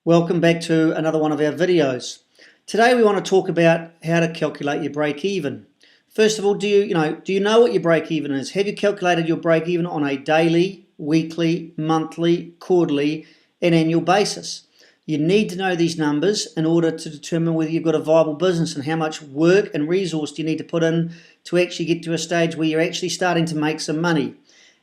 Welcome back to another one of our videos. Today we want to talk about how to calculate your break even. First of all, do you know what your break even is? Have you calculated your break even on a daily, weekly, monthly, quarterly and annual basis? You need to know these numbers in order to determine whether you've got a viable business and how much work and resource do you need to put in to actually get to a stage where you're actually starting to make some money.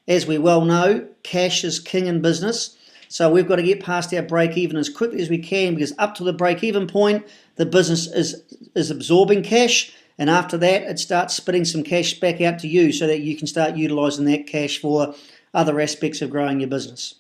As we well know, cash is king in business. So we've got to get past our break even as quickly as we can, because up to the break even point, the business is absorbing cash, and after that it starts spitting some cash back out to you so that you can start utilizing that cash for other aspects of growing your business.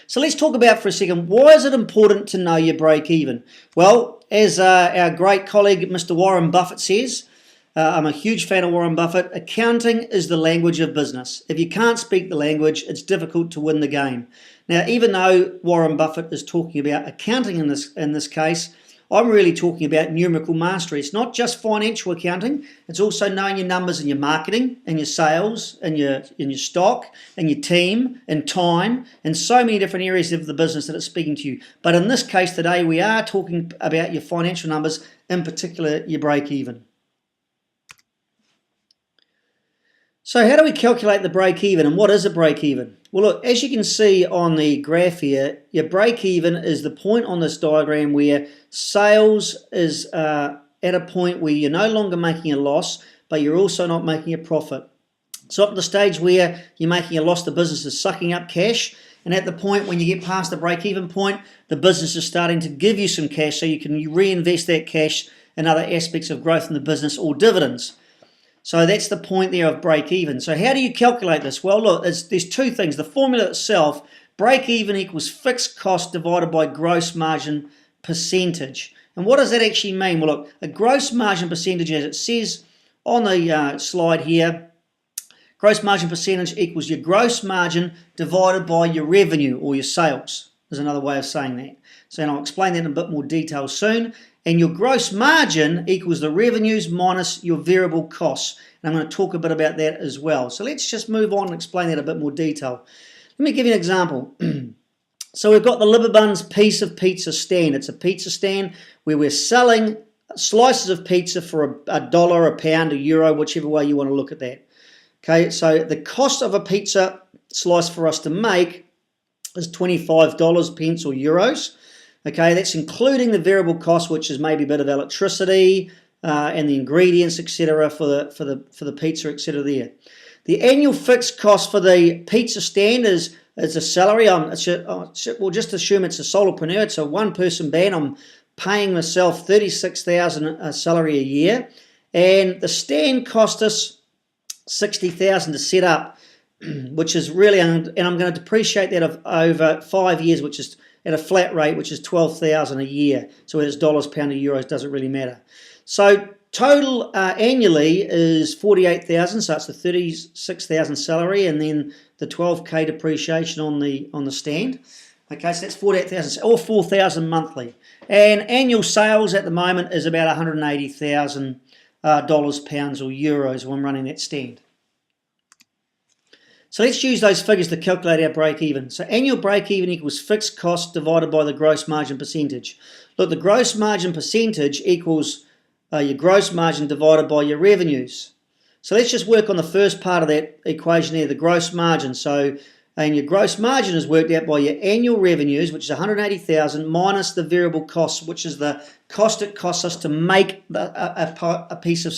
So let's talk about for a second, why is it important to know your break even? Well, as our great colleague Mr. Warren Buffett says, I'm a huge fan of Warren Buffett, accounting is the language of business. If you can't speak the language, it's difficult to win the game. Now, even though Warren Buffett is talking about accounting in this case, I'm really talking about numerical mastery. It's not just financial accounting, it's also knowing your numbers in your marketing and your sales and your stock and your team and time and so many different areas of the business that it's speaking to you. But in this case today, we are talking about your financial numbers, in particular your break even. So how do we calculate the break even, and what is a break even? Well, look, as you can see on the graph here, your break even is the point on this diagram where sales is at a point where you're no longer making a loss, but you're also not making a profit. So at the stage where you're making a loss, the business is sucking up cash, and at the point when you get past the break even point, the business is starting to give you some cash so you can reinvest that cash in other aspects of growth in the business or dividends. So that's the point there of break even. So how do you calculate this? Well, look, there's two things. The formula itself, break even equals fixed cost divided by gross margin percentage. And what does that actually mean? Well, look, a gross margin percentage, as it says on the slide here, gross margin percentage equals your gross margin divided by your revenue or your sales. There's another way of saying that. So I'll explain that in a bit more detail soon. And your gross margin equals the revenues minus your variable costs. And I'm going to talk a bit about that as well. So let's just move on and explain that in a bit more detail. Let me give you an example. So we've got the LibAbun's piece of pizza stand. It's a pizza stand where we're selling slices of pizza for a dollar, a pound, a euro, whichever way you want to look at that. Okay, so the cost of a pizza slice for us to make is $25 pence or euros. Okay, that's including the variable cost, which is maybe a bit of electricity and the ingredients, etc., for the pizza, etc. There, the annual fixed cost for the pizza stand is a salary. We'll just assume it's a solopreneur. It's a one-person band. I'm paying myself $36,000 salary a year, and the stand cost us $60,000 to set up, which is really, and I'm going to depreciate that over 5 years, which is at a flat rate, which is $12,000 a year. So whether it's dollars, pound, or euros, doesn't really matter. So total annually is $48,000. So it's the $36,000 salary, and then the $12K depreciation on the stand. Okay, so that's $48,000 or $4,000 monthly. And annual sales at the moment is about $180,000 pounds, or euros when running that stand. So let's use those figures to calculate our break even. So annual break even equals fixed cost divided by the gross margin percentage. Look, the gross margin percentage equals your gross margin divided by your revenues. So let's just work on the first part of that equation there, the gross margin. So, and your gross margin is worked out by your annual revenues, which is $180,000, minus the variable costs, which is the cost it costs us to make a piece of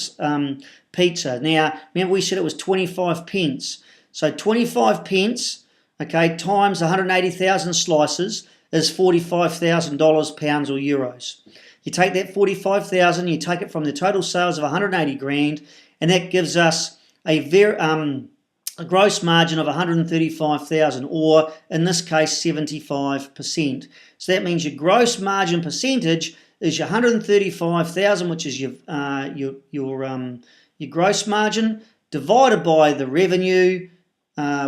pizza. Now, remember we said it was 25 pence. So 25 pence, okay, times 180,000 slices is $45,000 pounds or euros. You take that 45,000, you take it from the total sales of 180 grand, and that gives us a gross margin of 135,000, or in this case 75%. So that means your gross margin percentage is your 135,000, which is your gross margin, divided by the revenue,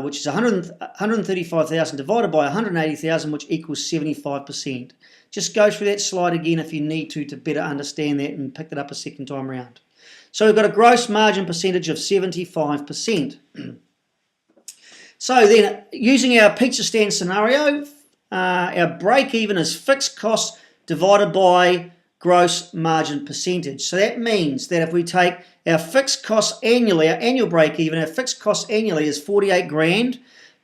which is 135,000 divided by 180,000, which equals 75%. Just go through that slide again if you need to better understand that and pick it up a second time around. So we've got a gross margin percentage of 75%. So then, using our pizza stand scenario, our break even is fixed costs divided by gross margin percentage. So that means that if we take our fixed costs annually, our annual break even, our fixed costs annually is 48 grand,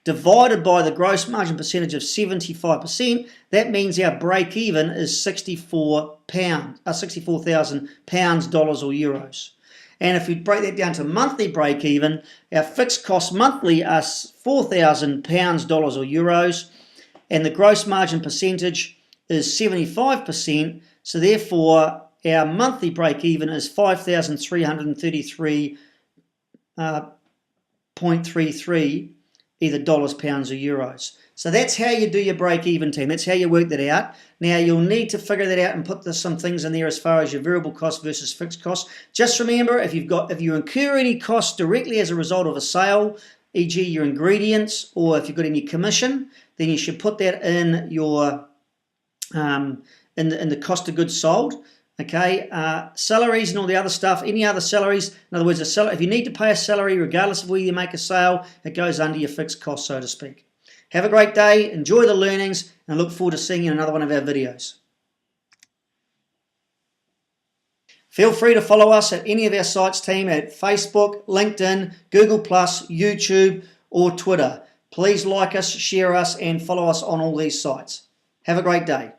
divided by the gross margin percentage of 75%, that means our break even is 64,000 pounds, dollars or euros. And if we break that down to monthly break even, our fixed costs monthly are 4,000 pounds, dollars or euros, and the gross margin percentage is 75%. So therefore, our monthly break even is 5,333.33, either dollars, pounds, or euros. So that's how you do your break-even, team. That's how you work that out. Now, you'll need to figure that out and put some things in there as far as your variable cost versus fixed cost. Just remember, if you incur any costs directly as a result of a sale, e.g. your ingredients, or if you've got any commission, then you should put that in your in the cost of goods sold. Okay, salaries and all the other stuff, any other salaries, in other words, if you need to pay a salary regardless of whether you make a sale, it goes under your fixed cost, so to speak. Have a great day, enjoy the learnings, and I look forward to seeing you in another one of our videos. Feel free to follow us at any of our sites, team, at Facebook, LinkedIn, Google+, YouTube, or Twitter. Please like us, share us, and follow us on all these sites. Have a great day.